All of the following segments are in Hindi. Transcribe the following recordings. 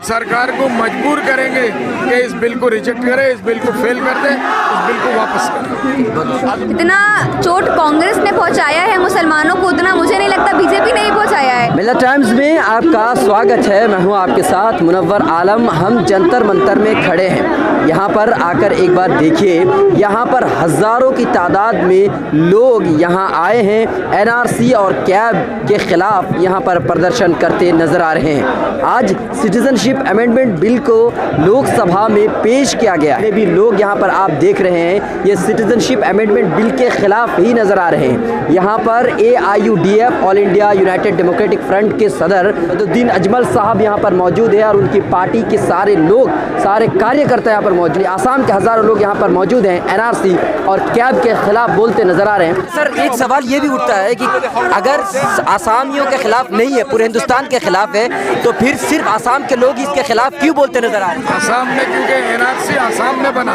सरकार को मजबूर करेंगे कि इस बिल को रिजेक्ट करें, इस बिल को फेल कर दें, इस बिल को वापस करें। इतना चोट कांग्रेस ने पहुंचाया है मुसलमानों को, उतना मुझे नहीं लगता बीजेपी ने ही पहुंचाया है। मिल्लत टाइम्स में आपका स्वागत है। मैं हूं आपके साथ मुनव्वर आलम। हम जंतर मंतर में खड़े हैं। यहां पर आकर एक बार देखिए, यहां पर हज़ारों की तादाद में लोग यहां आए हैं। एनआरसी और कैब के खिलाफ यहां पर प्रदर्शन करते नजर आ रहे हैं। आज सिटीजनशिप अमेंडमेंट बिल को लोकसभा में पेश किया गया है। भी लोग यहां पर आप देख रहे हैं, ये सिटीजनशिप अमेंडमेंट बिल के खिलाफ ही नजर आ रहे हैं। यहां पर AIUDF all India United democratic front के सदर सदुद्दीन अजमल साहब यहां पर मौजूद है और उनकी पार्टी के सारे लोग, सारे कार्यकर्ता यहां पर मौजूद हैं। आसाम के हज़ारों लोग यहां पर मौजूद हैं। एनआरसी और कैब के खिलाफ बोलते नजर आ रहे हैं। सर, एक सवाल ये भी उठता है कि अगर आसामियों के खिलाफ नहीं है, पूरे हिंदुस्तान के खिलाफ है, तो फिर सिर्फ आसाम के लोग इसके खिलाफ क्यों बोलते नजर आ रहे हैं? आसाम में, क्योंकि एनआरसी आसाम में बना,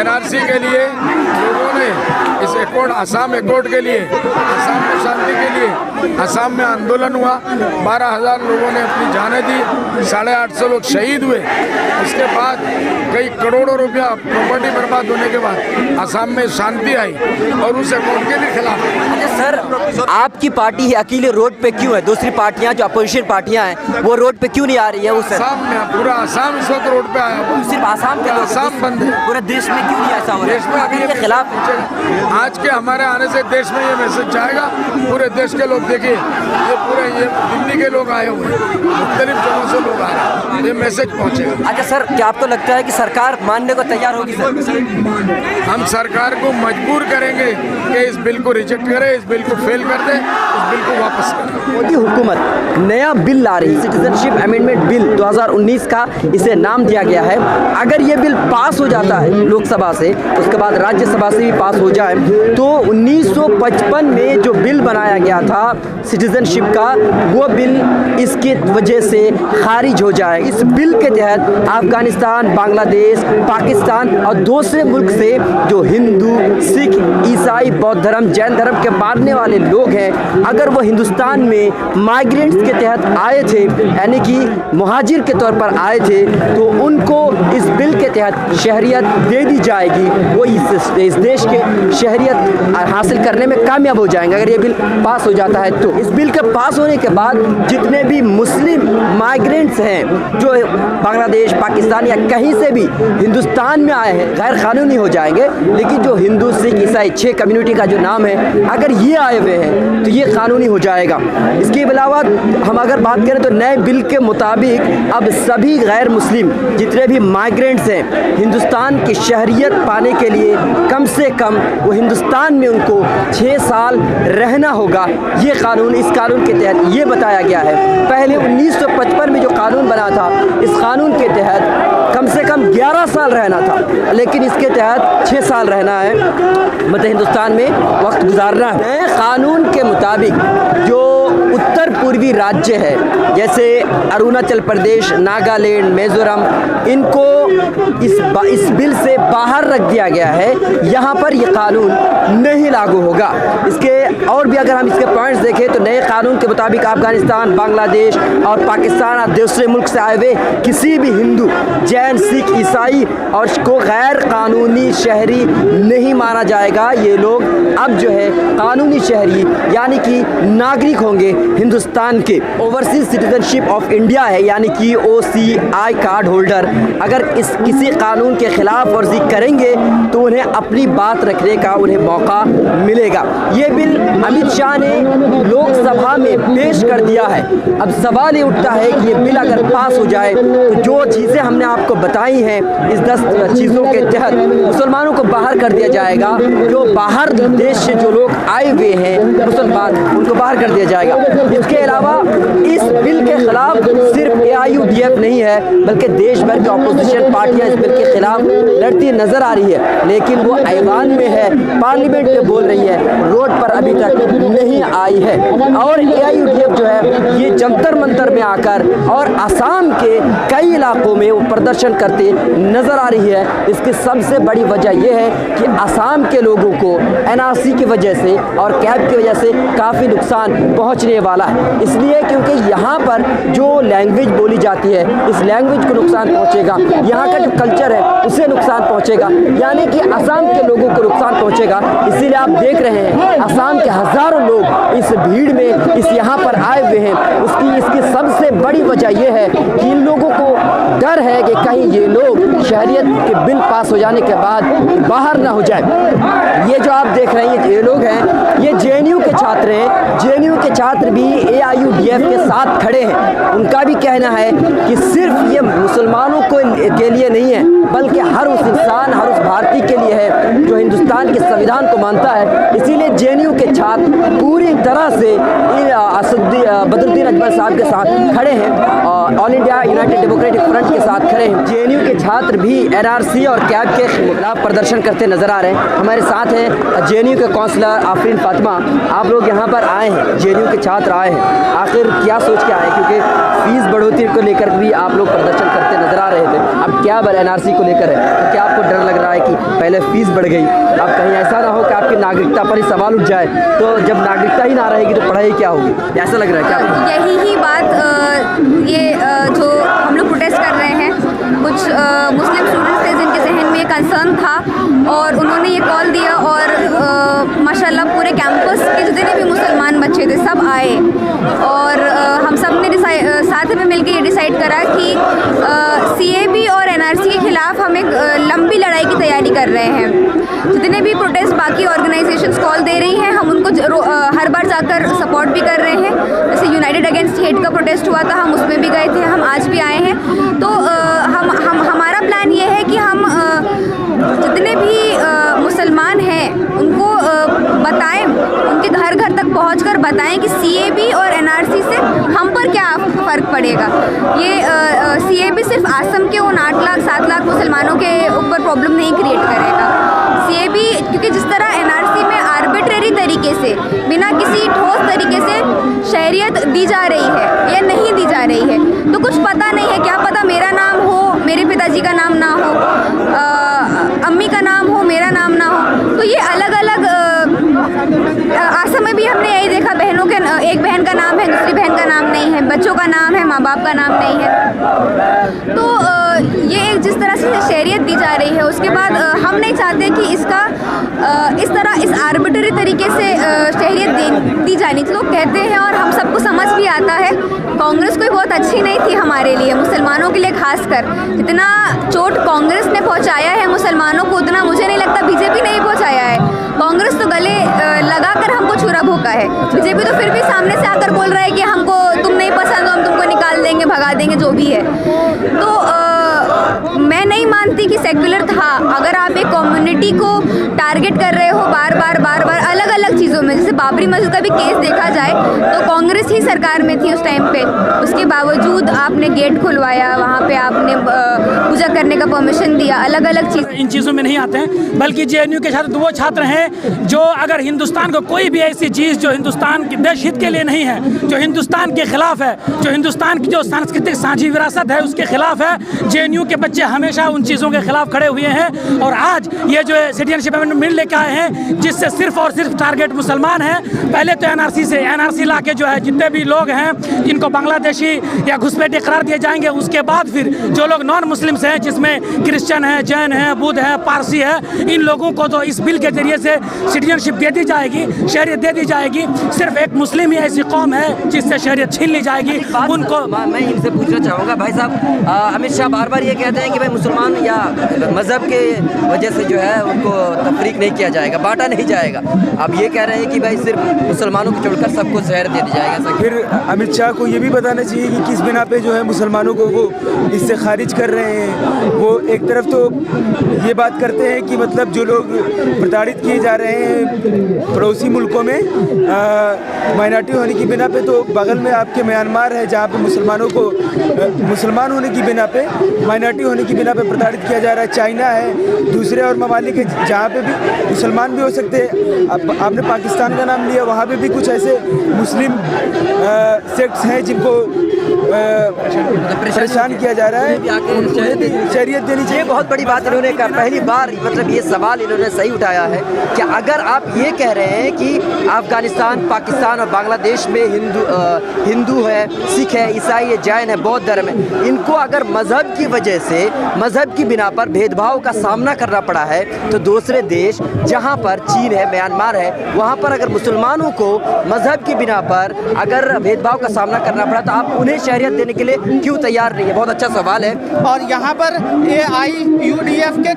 एनआरसी के लिए लोगों ने इस एकॉर्ड, आसाम एकॉर्ड के लिए, आसाम में शांति के लिए आसाम में आंदोलन हुआ। 12,000 लोगों ने अपनी जानें दी, 850 लोग शहीद हुए। उसके बाद कई करोड़ों रुपया प्रॉपर्टी बर्बाद होने के बाद आसाम में शांति आई और उस एकॉर्ड के भी खिलाफ। अच्छा सर, आपकी पार्टी है अकेले रोड पे क्यों है? दूसरी पार्टियां जो अपोजिशन पार्टियां हैं वो रोड पे क्यों नहीं आ रही है? उस आसाम में, पूरा आसाम इस वक्त रोड पे आया हुआ। सिर्फ आसाम के लोग, आसाम बंद है। पूरे देश में क्यों नहीं ऐसा हो रहा है? देश में अभी के खिलाफ आज के हमारे आने से देश में ये मैसेज जाएगा। पूरे देश के लोग देखिए, ये पूरे ये दिल्ली के लोग आए हुए हैं, मुख्तलिफ जगहों से लोग आ रहे हैं, ये मैसेज पहुँचेगा। अच्छा सर, क्या आपको लगता है कि सरकार मानने को तैयार होगी? सर, हम सरकार को मजबूर करेंगे कि इस बिल को रिजेक्ट करें, इस बिल को फेल कर दें, इस बिल को वापस करें। मोदी हुकूमत नया बिल ला रही है, सिटीजनशिप अमेंडमेंट बिल 2019 का इसे नाम दिया गया है। अगर ये बिल पास हो जाता है लोकसभा से, उसके बाद राज्यसभा से भी पास हो जाए, तो 1955 में जो बिल बनाया गया था सिटीजनशिप का, वो बिल इसके वजह से खारिज हो जाए। इस बिल के तहत अफगानिस्तान, बांग्लादेश, पाकिस्तान और दूसरे मुल्क से जो हिंदू, सिख, ईसाई, बौद्ध धर्म, जैन धर्म के मानने वाले लोग हैं, अगर वो हिंदुस्तान में माइग्रेंट्स के तहत आए थे, यानी कि मुहाजिर के तौर पर आए थे, तो उनको इस बिल के तहत शहरियत दे दी जाएगी। वो इस देश के शहरियत हासिल करने में कामयाब हो जाएंगे अगर ये बिल पास हो जाता है। तो इस बिल के पास होने के बाद जितने भी मुस्लिम माइग्रेंट्स हैं जो बांग्लादेश, पाकिस्तान या कहीं से भी हिंदुस्तान में आए हैं, गैर कानूनी हो जाएंगे। लेकिन जो हिंदू, सिख, ईसाई 6 कम्युनिटी का जो नाम है, अगर ये आए हुए हैं तो ये कानूनी हो जाएगा। इसके अलावा हम अगर बात करें तो नए बिल के मुताबिक अब सभी गैर मुस्लिम जितने भी माइग्रेंट्स हैं, हिंदुस्तान की शहरियत पाने के लिए कम से कम वो हिंदुस्तान में उनको 6 साल रहना होगा। ये कानून, इस कानून के तहत ये बताया गया है। पहले 1955 में जो कानून बना था, इस कानून के तहत कम से कम 11 साल रहना था, लेकिन इसके तहत 6 साल रहना है, मतलब हिंदुस्तान में वक्त गुजारना है। कानून के मुताबिक जो उत्तर पूर्वी राज्य है, जैसे अरुणाचल प्रदेश, नागालैंड, मिजोरम, इनको इस बिल से बाहर रख दिया गया है। यहाँ पर ये कानून नहीं लागू होगा। इसके और भी अगर हम इसके पॉइंट्स देखें तो नए कानून के मुताबिक अफगानिस्तान, बांग्लादेश और पाकिस्तान और दूसरे मुल्क से आए हुए किसी भी हिंदू, जैन, सिख, ईसाई और को गैर कानूनी शहरी नहीं माना जाएगा। ये लोग अब जो है कानूनी शहरी यानी कि नागरिक होंगे हिंदुस्तान के। ओवरसीज सिटीजनशिप ऑफ इंडिया है, यानी कि OCI कार्ड होल्डर अगर इस किसी कानून के खिलाफ वर्जी करेंगे तो उन्हें अपनी बात रखने का उन्हें मौका मिलेगा। ये बिल अमित शाह ने लोकसभा में पेश कर दिया है। अब सवाल ये उठता है कि ये बिल अगर पास हो जाए तो जो चीज़ें हमने आपको बताई हैं, इस 10 चीज़ों के तहत मुसलमानों को बाहर कर दिया जाएगा। जो बाहर देश से जो लोग आए हुए हैं मुसलमान, उनको बाहर कर दिया जाएगा। इसके अलावा इस बिल के खिलाफ सिर्फ AIUDF नहीं है, बल्कि देश भर की अपोजिशन पार्टियां इस बिल के खिलाफ लड़ती नजर आ रही है, लेकिन वो ऐवान में है, पार्लियामेंट में बोल रही है, रोड पर अभी तक नहीं आई है। और AIUDF जो है ये जंतर मंतर में आकर और आसाम के कई इलाकों में वो प्रदर्शन प्रदर्शन करते नज़र आ रही है। इसकी सबसे बड़ी वजह यह है कि असम के लोगों को एनआरसी की वजह से और कैब की वजह से काफ़ी नुकसान पहुंचने वाला है। इसलिए क्योंकि यहाँ पर जो लैंग्वेज बोली जाती है, इस लैंग्वेज को नुकसान पहुंचेगा, यहाँ का जो कल्चर है उसे नुकसान पहुंचेगा, यानी कि असम के लोगों को नुकसान पहुंचेगा। इसीलिए आप देख रहे हैं असम के हज़ारों लोग इस भीड़ में इस यहाँ पर आए हुए हैं। इसकी सबसे बड़ी वजह यह है कि इन लोगों को डर है कि कहीं ये लोग शहरियत के बिल पास हो जाने के बाद बाहर ना हो जाए। ये जो आप देख रहे हैं ये लोग हैं, ये जेएनयू के छात्र हैं। जेएनयू के छात्र भी एआईयूडीएफ के साथ खड़े हैं। उनका भी कहना है कि सिर्फ ये मुसलमानों के लिए नहीं है, बल्कि हर उस इंसान, हर उस भारतीय के लिए है जो हिंदुस्तान के संविधान को मानता है। इसीलिए जेएनयू के छात्र पूरी तरह से बदरुद्दीन अजमल साहब के साथ खड़े हैं और all India United democratic front के साथ खड़े हैं। जेएनयू के छात्र भी एनआरसी और कैब के खिलाफ प्रदर्शन करते नजर आ रहे हैं। हमारे साथ हैं जेएनयू के काउंसलर आफरीन फातिमा। आप लोग यहाँ पर आए हैं, जेएनयू के छात्र आए हैं, आखिर क्या सोच के आए? क्योंकि फीस बढ़ोतरी को लेकर भी आप लोग प्रदर्शन करते नजर आ रहे थे। अब क्या एनआरसी को लेकर है, तो क्या आपको डर लग रहा है कि पहले फीस बढ़ गई, अब कहीं ऐसा ना हो कि आपकी नागरिकता पर ही सवाल उठ जाए? तो जब नागरिकता ही ना रहेगी तो पढ़ाई क्या होगी? ऐसा लग रहा है क्या? यही बात जो हम लोग प्रोटेस्ट कर रहे हैं, कुछ मुस्लिम स्टूडेंट्स थे जिनके जहन में ये कंसर्न था और उन्होंने ये कॉल दिया और माशाल्लाह पूरे कैंपस के जितने भी मुसलमान बच्चे थे सब आए और हम सब ने साथ में मिलकर ये डिसाइड करा कि सीएबी और एनआरसी के खिलाफ हम एक लंबी लड़ाई की तैयारी कर रहे हैं। जितने भी प्रोटेस्ट बाकी ऑर्गेनाइजेशंस कॉल दे रही हैं, हम उनको हर बार जाकर सपोर्ट भी कर रहे हैं। जैसे यूनाइटेड अगेंस्ट हेट का प्रोटेस्ट हुआ था, हम उसमें भी गए थे, हम आज भी आए हैं। तो हमारा प्लान ये है कि हम जितने भी मुसलमान हैं उनको बताएं, उनके घर घर तक पहुंचकर बताएं कि सीएबी और एनआरसी से हम पर क्या फ़र्क पड़ेगा। ये सीएबी सिर्फ असम के उन 8 लाख 7 लाख मुसलमानों के ऊपर प्रॉब्लम नहीं क्रिएट करेगा। सीएबी क्योंकि जिस तरह एनआरसी में आर्बिट्रेरी तरीके से, बिना किसी ठोस तरीके से शहरियत दी जा रही है या नहीं दी जा रही है, तो कुछ पता नहीं है। क्या पता मेरा नाम हो, मेरे पिताजी का नाम ना हो, अम्मी का नाम हो, मेरा नाम ना हो। तो ये अलग अलग असम में भी हमने यही देखा, बहनों के एक बहन का नाम है, दूसरी बहन का नाम नहीं है, बच्चों का नाम है, माँ बाप का नाम नहीं है। तो ये एक जिस तरह से शहरियत दी जा रही है, उसके बाद हम नहीं चाहते कि इस आर्बिट्ररी तरीके से शहरियत दी जानी। लोग कहते हैं और हम सबको समझ भी आता है, कांग्रेस कोई बहुत अच्छी नहीं थी हमारे लिए, मुसलमानों के लिए खासकर। जितना चोट कांग्रेस ने पहुंचाया है मुसलमानों को, उतना मुझे नहीं लगता बीजेपी ने ही पहुंचाया है। कांग्रेस तो गले लगाकर हमको छुरा भोंका है, बीजेपी तो फिर भी सामने से आकर बोल रहा है कि हमको तुम नहीं पसंद, हम तुमको निकाल देंगे, भगा देंगे, जो भी है। तो मैं नहीं मानती कि सेक्युलर था। अगर आप एक कम्युनिटी को टारगेट कर रहे हो बार बार अलग अलग चीज़ों में, जैसे बाबरी मस्जिद का भी केस देखा जाए तो कांग्रेस ही सरकार में थी उस टाइम पे, उसके बावजूद आपने गेट खुलवाया, वहाँ पे आपने पूजा करने का परमिशन दिया, अलग अलग चीज़। इन चीज़ों में नहीं आते हैं, बल्कि जेएनयू के छात्र वो छात्र हैं जो अगर हिंदुस्तान को कोई भी ऐसी चीज़ जो हिंदुस्तान के देश हित के लिए नहीं है, जो हिंदुस्तान के खिलाफ है, जो हिंदुस्तान की जो सांस्कृतिक साझी विरासत है उसके खिलाफ है, जेएनयू के बच्चे हमेशा उन चीज़ों के खिलाफ खड़े हुए हैं। और आज ये जो सिटीजनशिप अमेंडमेंट बिल लेकर आए हैं, जिससे सिर्फ और सिर्फ टारगेट मुसलमान है। पहले तो एनआरसी ला के जो है जितने भी लोग हैं जिनको बांग्लादेशी या घुसपैठे करार दिए जाएंगे, उसके बाद फिर जो लोग नॉन मुस्लिम्स हैं, जिसमें क्रिश्चियन है, जैन है, बुद्ध है, पारसी है, इन लोगों को तो इस बिल के जरिए से सिटीजनशिप दे दी जाएगी, शहरियत दे दी जाएगी। सिर्फ एक मुस्लिम ही ऐसी कौम है जिससे शहरियत छीन ली जाएगी। उनको मैं इनसे पूछना चाहूँगा, भाई साहब, अमित शाह बार बार ये कहते हैं कि भाई मुसलमान या मज़हब के वजह से जो है उनको तफरीक नहीं किया जाएगा, बांटा नहीं जाएगा। अब ये कह रहे हैं कि भाई सिर्फ मुसलमानों को छोड़कर सबको शहर दे दिया जाएगा। फिर अमित शाह को ये भी बताना चाहिए कि किस बिना पे जो है मुसलमानों को वो इससे खारिज कर रहे हैं। वो एक तरफ तो ये बात करते हैं कि मतलब जो लोग प्रताड़ित किए जा रहे हैं पड़ोसी मुल्कों में माइनॉरिटी होने की बिना पे, तो बगल में आपके म्यांमार है जहाँ पे मुसलमानों को मुसलमान होने की बिना पे, माइनॉरिटी होने की बिना पे प्रताड़ित किया जा रहा है। चाइना है, दूसरे दूसरे और ममालिक है जहाँ पे भी मुसलमान भी हो सकते हैं। आपने पाकिस्तान का नाम लिया, वहाँ पे भी कुछ ऐसे मुस्लिम सेक्ट्स हैं जिनको परेशान किया जा रहा है, उन्हें शरीयत देनी चाहिए। ये बहुत बड़ी बात इन्होंने कहा, पहली बार मतलब ये सवाल इन्होंने सही उठाया है कि अगर आप ये कह रहे हैं कि अफगानिस्तान, पाकिस्तान और बांग्लादेश में हिंदू है, सिख है, ईसाई है, जैन है, बौद्ध धर्म है, इनको अगर मजहब की वजह से, मजहब की बिना पर भेदभाव का सामना करना पड़ा है, तो दूसरे देश जहाँ पर चीन है, म्यांमार है, वहाँ पर अगर मुसलमानों को मजहब की बिना पर अगर भेदभाव का सामना करना पड़ा तो आप उन्हें शहरियत देने के लिए क्यों तैयार नहीं है? बहुत अच्छा सवाल है। और यहाँ पर AIUDF के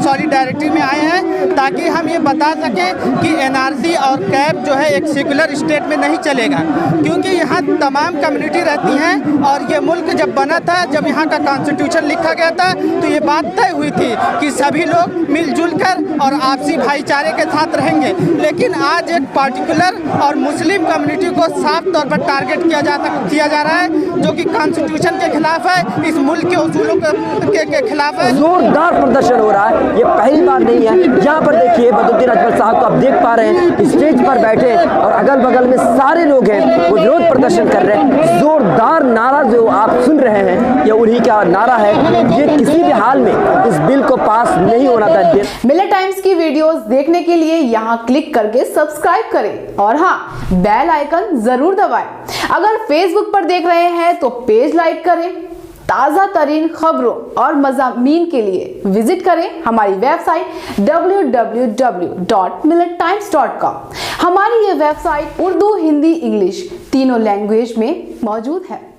सॉलिडारिटी में आए हैं ताकि हम ये बता सकें कि NRC और कैब जो है एक सेकुलर स्टेट में नहीं चलेगा, क्योंकि यहाँ तमाम कम्युनिटी रहती हैं और ये मुल्क जब बना था, जब यहाँ का कॉन्स्टिट्यूशन लिखा गया था, तो ये बात तय हुई थी कि सभी लोग मिलजुल कर और आपसी भाईचारे के साथ रहेंगे। लेकिन आज एक पार्टिकुलर और मुस्लिम कम्युनिटी को साफ तौर पर टारगेट किया जा रहा है, जो कि कॉन्स्टिट्यूशन के खिलाफ है, इस मुल्क के उसूलों के खिलाफ है। जोरदार प्रदर्शन हो रहा है, ये पहली बार नहीं है। यहाँ पर देखिए बदरुद्दीन अजमल साहब को आप देख पा रहे हैं, स्टेज पर बैठे और अगल बगल में सारे लोग हैं, वो विरोध प्रदर्शन कर रहे हैं। जोरदार नारा जो आप सुन रहे हैं, ये उन्हीं का नारा है। ये किसी भी हाल में इस बिल को पास नहीं होना था। मिलत टाइम्स की वीडियोस देखने के लिए यहाँ क्लिक करके सब्सक्राइब करें और हाँ, बेल आइकन जरूर दबाएं। अगर फेसबुक पर देख रहे हैं तो पेज लाइक करें। ताज़ा तरीन खबरों और मज़ामीन के लिए विजिट करें हमारी वेबसाइट www.millettimes.com। हमारी ये वेबसाइट उर्दू, हिंदी, इंग्लिश तीनों लैंग्वेज में मौजूद है।